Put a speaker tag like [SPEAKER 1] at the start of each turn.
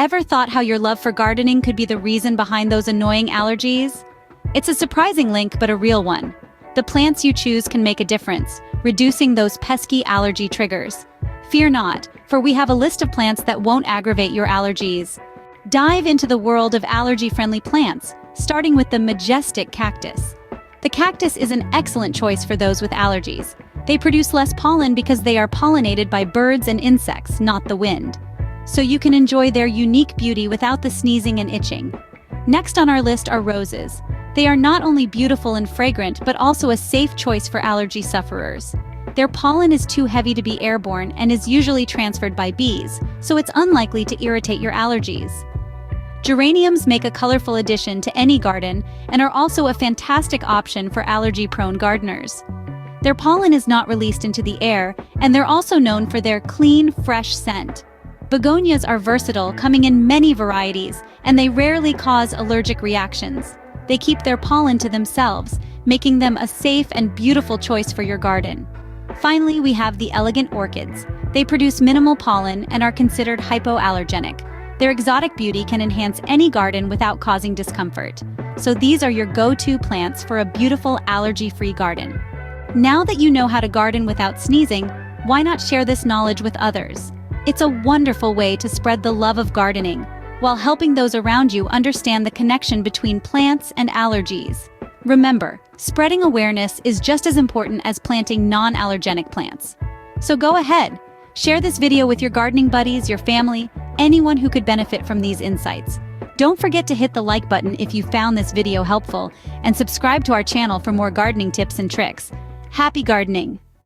[SPEAKER 1] Ever thought how your love for gardening could be the reason behind those annoying allergies? It's a surprising link, but a real one. The plants you choose can make a difference, reducing those pesky allergy triggers. Fear not, for we have a list of plants that won't aggravate your allergies. Dive into the world of allergy-friendly plants, starting with the majestic cactus. The cactus is an excellent choice for those with allergies. They produce less pollen because they are pollinated by birds and insects, not the wind. So you can enjoy their unique beauty without the sneezing and itching. Next on our list are roses. They are not only beautiful and fragrant, but also a safe choice for allergy sufferers. Their pollen is too heavy to be airborne and is usually transferred by bees, so it's unlikely to irritate your allergies. Geraniums make a colorful addition to any garden and are also a fantastic option for allergy-prone gardeners. Their pollen is not released into the air, and they're also known for their clean, fresh scent. Begonias are versatile, coming in many varieties, and they rarely cause allergic reactions. They keep their pollen to themselves, making them a safe and beautiful choice for your garden. Finally, we have the elegant orchids. They produce minimal pollen and are considered hypoallergenic. Their exotic beauty can enhance any garden without causing discomfort. So these are your go-to plants for a beautiful allergy-free garden. Now that you know how to garden without sneezing, why not share this knowledge with others? It's a wonderful way to spread the love of gardening, while helping those around you understand the connection between plants and allergies. Remember, spreading awareness is just as important as planting non-allergenic plants. So go ahead, share this video with your gardening buddies, your family, anyone who could benefit from these insights. Don't forget to hit the like button if you found this video helpful, and subscribe to our channel for more gardening tips and tricks. Happy gardening!